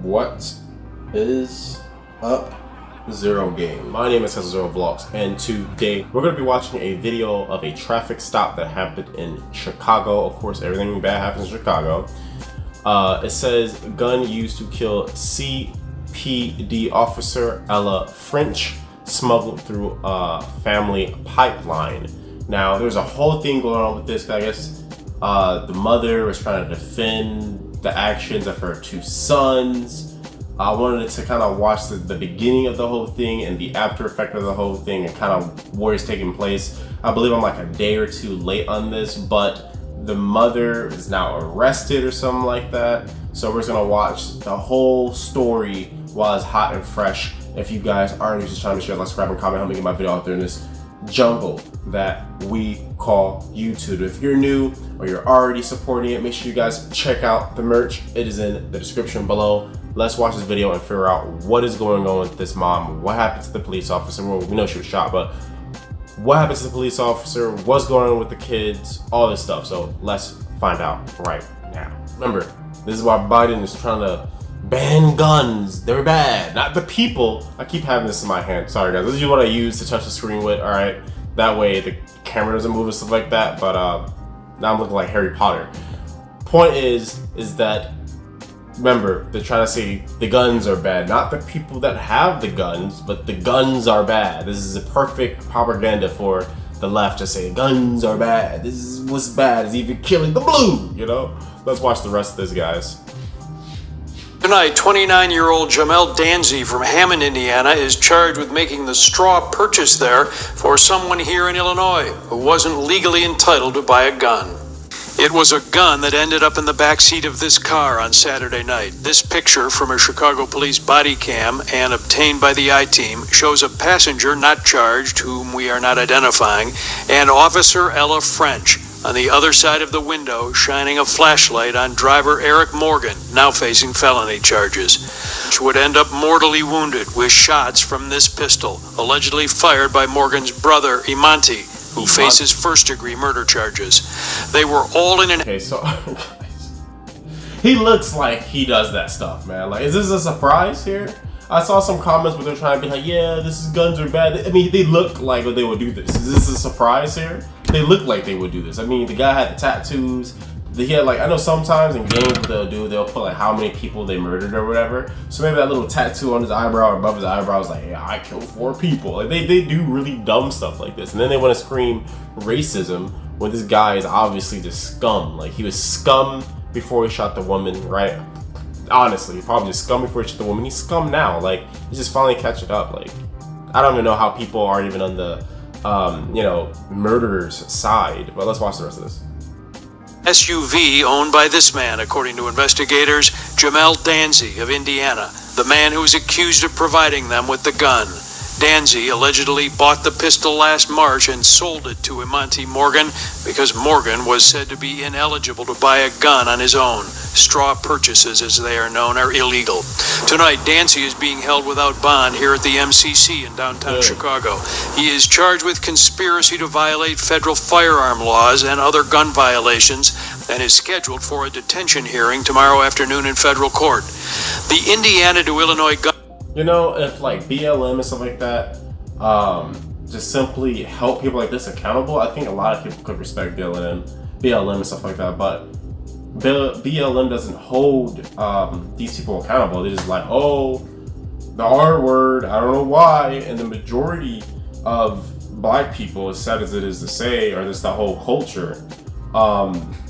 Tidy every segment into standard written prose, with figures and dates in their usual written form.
What is up, Zero Game? My name is Zero Vlogs, and today we're going to be watching a video of a traffic stop that happened in Chicago. Of course, everything bad happens in Chicago. It says gun used to kill CPD officer Ella French smuggled through a family pipeline. Now, there's a whole thing going on with this. I guess the mother was trying to defend the actions of her two sons. I wanted to kind of watch the beginning of the whole thing and the after effect of the whole thing and kind of what is taking place. I believe I'm like a day or two late on this, but the mother is now arrested or something like that. So we're just gonna watch the whole story while it's hot and fresh. If you guys aren't just trying to share, like, subscribe and comment, help me get my video out there in this jungle that we call YouTube. If you're new or you're already supporting it, make sure you guys check out the merch. It is in the description below. Let's watch this video and figure out what is going on with this mom. What happened to the police officer? Well, we know she was shot, but what happened to the police officer? What's going on with the kids? All this stuff. So let's find out right now. Remember, this is why Biden is trying to ban guns. They're bad, not the people. I keep having this in my hand. Sorry guys, this is what I use to touch the screen with. All right, that way the camera doesn't move and stuff like that. But now I'm looking like Harry Potter. Point is that, remember, they're trying to say the guns are bad, not the people that have the guns, but the guns are bad. This is a perfect propaganda for the left to say guns are bad. This is what's bad, is even killing the blue, you know? Let's watch the rest of this, guys. Tonight, 29-year-old Jamel Danzy from Hammond, Indiana, is charged with making the straw purchase there for someone here in Illinois who wasn't legally entitled to buy a gun. It was a gun that ended up in the back seat of this car on Saturday night. This picture from a Chicago police body cam and obtained by the I-Team shows a passenger not charged, whom we are not identifying, and Officer Ella French on the other side of the window, shining a flashlight on driver Eric Morgan, now facing felony charges, which would end up mortally wounded with shots from this pistol, allegedly fired by Morgan's brother, Imanti, who faces first-degree murder charges. They were all in an... Okay, so he looks like he does that stuff, man. Like, is this a surprise here? I saw some comments where they're trying to be like, yeah, this is guns are bad. I mean, they look like they would do this. Is this a surprise here? They look like they would do this. I mean, the guy had the tattoos. He had, like, I know sometimes in games what they'll put like how many people they murdered or whatever. So maybe that little tattoo on his eyebrow or above his eyebrow is like, yeah, I killed 4 people. Like they do really dumb stuff like this. And then they want to scream racism when this guy is obviously just scum. Like, he was scum before he shot the woman, right? Honestly, he probably just scum before he shot the woman. He's scum now. Like, he's just finally catching up. Like, I don't even know how people are even on the you know, murderer's side. But let's watch the rest of this. SUV owned by this man, according to investigators, Jamel Danzy of Indiana, the man who was accused of providing them with the gun. Danzy allegedly bought the pistol last March and sold it to Imanti Morgan because Morgan was said to be ineligible to buy a gun on his own. Straw purchases, as they are known, are illegal. Tonight, Danzy is being held without bond here at the MCC in downtown Chicago. He is charged with conspiracy to violate federal firearm laws and other gun violations and is scheduled for a detention hearing tomorrow afternoon in federal court. The Indiana to Illinois gun... You know, if like BLM and stuff like that just simply help people like this accountable, I think a lot of people could respect BLM and stuff like that. But BLM doesn't hold these people accountable. They're just like, oh, the R word, I don't know why. And the majority of black people, as sad as it is to say, or just the whole culture,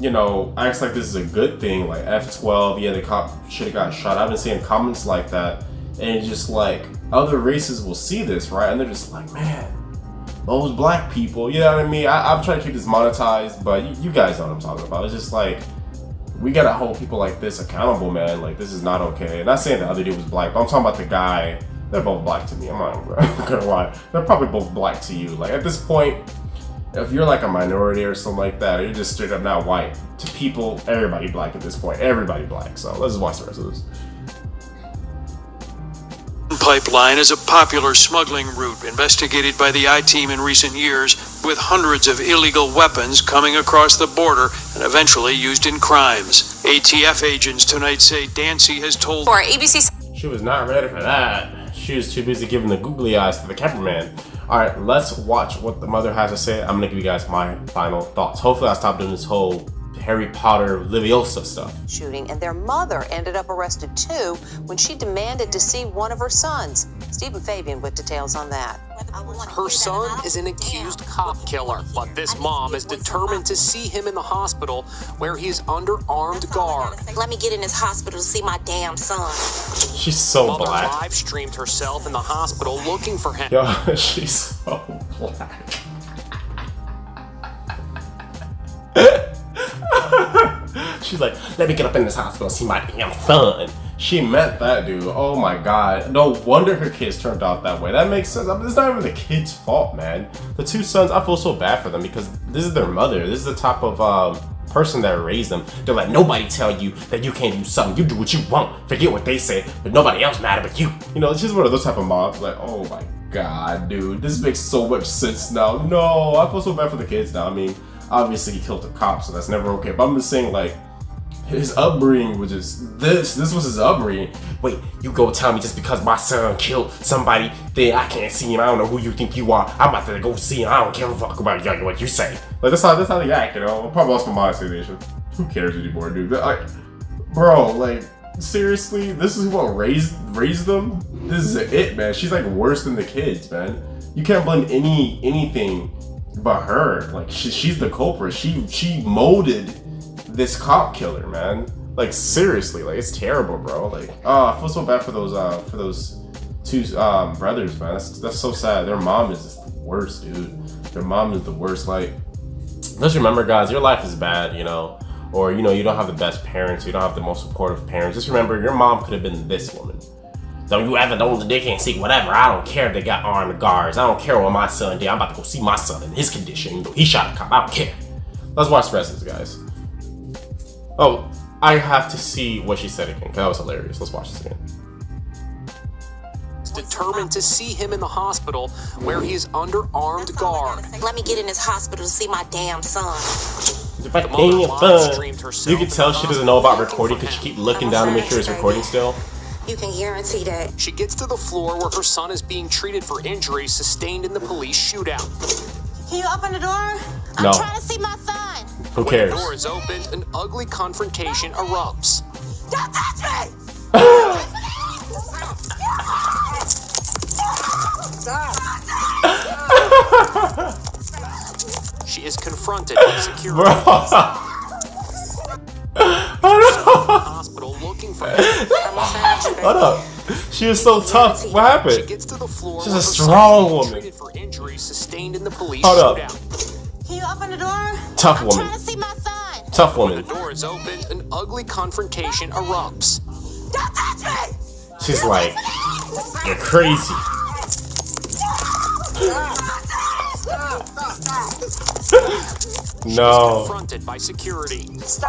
you know, acts like this is a good thing. Like F12, yeah, the cop should have got shot. I've been seeing comments like that. And just like other races will see this, right? And they're just like, man, those black people, you know what I mean? I'm trying to keep this monetized, but you guys know what I'm talking about. It's just like, we gotta hold people like this accountable, man. Like, this is not okay. Not saying the other dude was black, but I'm talking about the guy. They're both black to me. I'm not gonna lie. They're probably both black to you. Like, at this point, if you're like a minority or something like that, or you're just straight up not white, to people, everybody black at this point. Everybody black. So let's just watch the rest of this. pipeline is a popular smuggling route investigated by the I-Team in recent years, with hundreds of illegal weapons coming across the border and eventually used in crimes. ATF agents tonight say Dancy has told for ABC. She was not ready for that. She was too busy giving the googly eyes to the cameraman. All right, let's watch what the mother has to say. I'm gonna give you guys my final thoughts. Hopefully I stop doing this whole Harry Potter Leviosa stuff. Shooting, and their mother ended up arrested too when she demanded to see one of her sons. Stephen Fabian with details on that. Her son is an accused cop killer, but this mom is determined to see him in the hospital where he's under armed guard. Let me get in this hospital to see my damn son. She's so Mother black. live streamed herself in the hospital looking for him. Yo, she's so black. She's like, let me get up in this hospital and see my damn son. She meant that, dude. Oh my god. No wonder her kids turned out that way. That makes sense. I mean, it's not even the kid's fault, man. The two sons, I feel so bad for them because this is their mother. This is the type of person that raised them. They're like, nobody tell you that you can't do something. You do what you want. Forget what they say, but nobody else matter but you. You know, it's just one of those type of moms. Like, oh my god, dude. This makes so much sense now. No, I feel so bad for the kids now. I mean, obviously he killed the cop, so that's never okay. But I'm just saying, like, his upbringing was just this was his upbringing. Wait, you go tell me just because my son killed somebody, then I can't see him. I don't know who you think you are. I'm about to go see him. I don't give a fuck about what you say. Like that's how they act, you know. Probably lost my mind station. Who cares anymore, dude? Like, bro, like seriously, this is what raised them. This is it, man. She's like worse than the kids, man. You can't blame anything but her. Like she's the culprit. She molded this cop killer, man. Like seriously, like it's terrible, bro. Like, oh, I feel so bad for those two brothers, man. That's so sad. Their mom is just the worst, dude. Their mom is the worst. Like, just remember, guys, your life is bad, you know, or you know, you don't have the best parents, you don't have the most supportive parents. Just remember, your mom could have been this woman. Don't you ever know the dick can't see whatever. I don't care if they got armed guards. I don't care what my son did. I'm about to go see my son in his condition. You know, he shot a cop. I don't care. Let's watch the rest of this, guys. Oh, I have to see what she said again, because that was hilarious. Let's watch this again. Determined to see him in the hospital where he's under armed guard. Let me get in this hospital to see my damn son. If I damn fun, you can tell she doesn't know about recording because she keep looking down to make sure it's recording still. You can guarantee that. She gets to the floor where her son is being treated for injuries sustained in the police shootout. Can you open the door? No. I'm trying to see my son. Who When cares? the door is opened, an ugly confrontation erupts. Don't touch me! She is confronted by security. Bro. Hospital looking for him. Hold up. She was so tough. What She happened? gets to the floor She's where a her strong son is being woman. treated for injuries sustained in the police Hold up. shootout. Can you open the door? Tough I'm woman. trying to see my son. Tough When woman. the door is opened, an ugly confrontation erupts. Don't touch me! She's like, you're crazy. No. Confronted by security. Put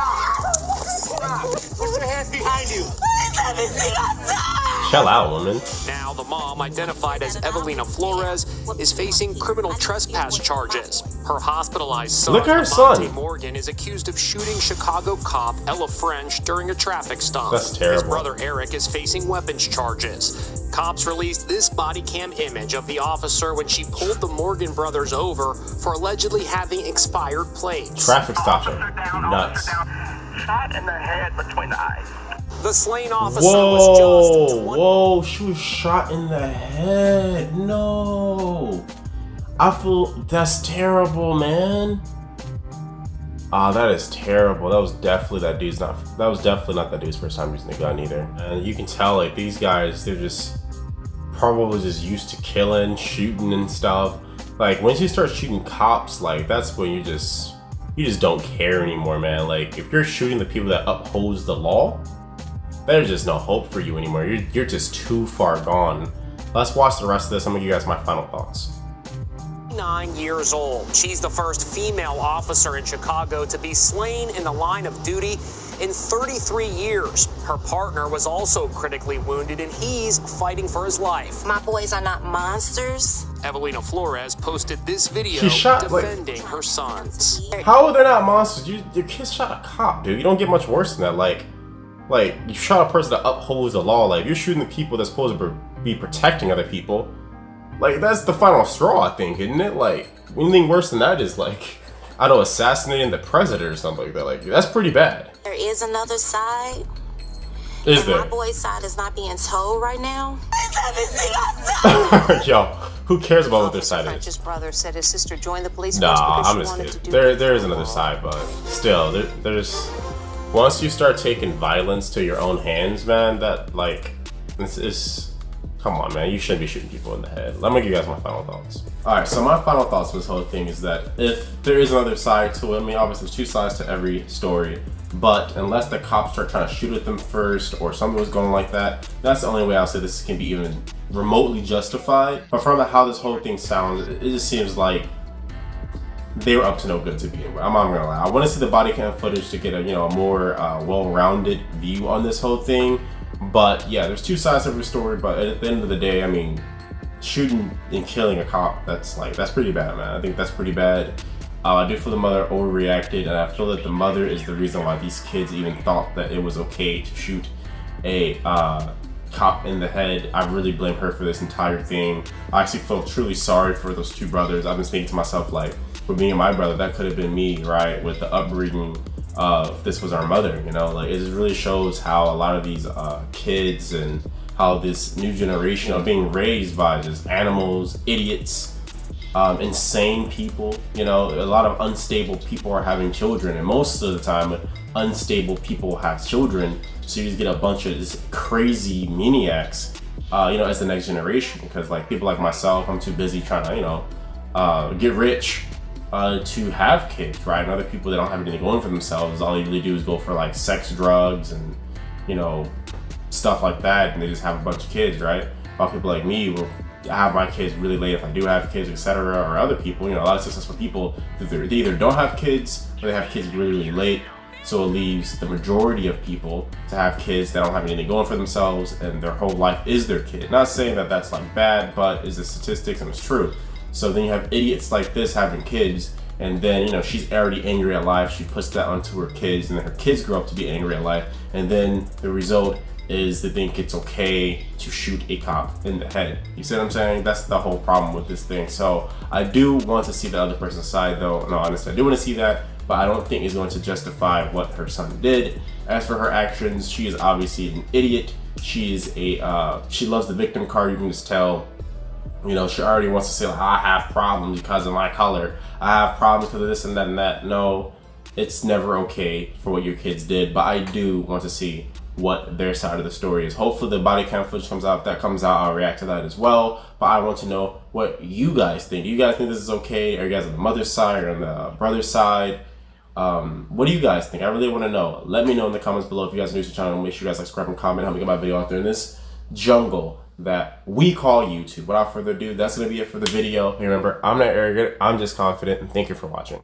your hands behind you. Let me see my son! Chill out, woman. Now the mom, identified as Evelina Flores, is facing criminal trespass charges. Her hospitalized son, Look at her Monty son. Morgan, is accused of shooting Chicago cop Ella French during a traffic stop. That's terrible. His brother Eric is facing weapons charges. Cops released this body cam image of the officer when she pulled the Morgan brothers over for allegedly having expired plates. Traffic stops are Officer nuts. down. Shot in the head between the eyes. The slain officer was just 20. Whoa, she was shot in the head. No. I feel that's terrible, man. Ah, that is terrible. That was definitely not that dude's first time using a gun either. And you can tell like these guys, they're just probably just used to killing, shooting and stuff. Like once you start shooting cops, like that's when you just don't care anymore, man. Like if you're shooting the people that upholds the law, there's just no hope for you anymore. You're just too far gone. Let's watch the rest of this. I'm gonna give you guys my final thoughts. 9 years old. She's the first female officer in Chicago to be slain in the line of duty in 33 years. Her partner was also critically wounded, and he's fighting for his life. My boys are not monsters. Evelina Flores posted this video She shot, defending her sons. How are they not monsters? Your kid shot a cop, dude. You don't get much worse than that. Like you shot a person that upholds the law. Like, you're shooting the people that's supposed to be protecting other people. Like, that's the final straw, I think, isn't it? Like, anything worse than that is, like, I don't know, assassinating the president or something like that. Like, that's pretty bad. There is another side. Is and there? My boy's side is not being told right now. Yo, who cares about what their side is? French's brother said his sister joined the police Nah, force because I'm she just wanted to kidding. do There is another side, but still, there's once you start taking violence to your own hands, man, that like it's come on, man, you shouldn't be shooting people in the head. Let me give you guys my final thoughts. All right, so my final thoughts on this whole thing is that if there is another side to it, I mean, obviously there's two sides to every story, but unless the cops start trying to shoot at them first or something was going like that, that's the only way I'll say this can be even remotely justified. But from how this whole thing sounds, it just seems like they were up to no good to begin with. I'm not gonna lie. I want to see the body cam footage to get a a more well-rounded view on this whole thing. But yeah, there's two sides of the story. But at the end of the day, I mean, shooting and killing a cop, that's pretty bad, man. I think that's pretty bad. I do feel the mother overreacted, and I feel that the mother is the reason why these kids even thought that it was okay to shoot a cop in the head. I really blame her for this entire thing. I actually feel truly sorry for those two brothers. I've been thinking to myself, like, with me and my brother, that could have been me, right? With the upbringing of this was our mother, like, it just really shows how a lot of these kids and how this new generation are being raised by just animals, idiots, insane people. A lot of unstable people are having children, and most of the time unstable people have children, so you just get a bunch of this crazy maniacs as the next generation, because like people like myself, I'm too busy trying to get rich to have kids, right? And other people that don't have anything going for themselves, all they really do is go for like sex, drugs, and stuff like that, and they just have a bunch of kids, right? While people like me will have my kids really late if I do have kids, etc. Or other people, a lot of successful people, they either don't have kids or they have kids really, really late. So it leaves the majority of people to have kids that don't have anything going for themselves, and their whole life is their kid. Not saying that that's like bad, but it's the statistics and it's true. So then you have idiots like this having kids, and then she's already angry at life. She puts that onto her kids, and then her kids grow up to be angry at life, and then the result is they think it's okay to shoot a cop in the head. You see what I'm saying? That's the whole problem with this thing. So I do want to see the other person's side, though. No, honestly, I do want to see that, but I don't think it's going to justify what her son did. As for her actions, she is obviously an idiot. She is she loves the victim card. You can just tell. She already wants to say, like, I have problems because of my color. I have problems because of this and that and that. No, it's never okay for what your kids did, but I do want to see what their side of the story is. Hopefully the body cam footage comes out. If that comes out, I'll react to that as well. But I want to know what you guys think. Do you guys think this is okay? Are you guys on the mother's side or on the brother's side? What do you guys think? I really want to know. Let me know in the comments below. If you guys are new to the channel, make sure you guys like, subscribe, and comment. Help me get my video out there in this jungle that we call YouTube. Without further ado, that's going to be it for the video. Remember, I'm not arrogant. I'm just confident. And thank you for watching.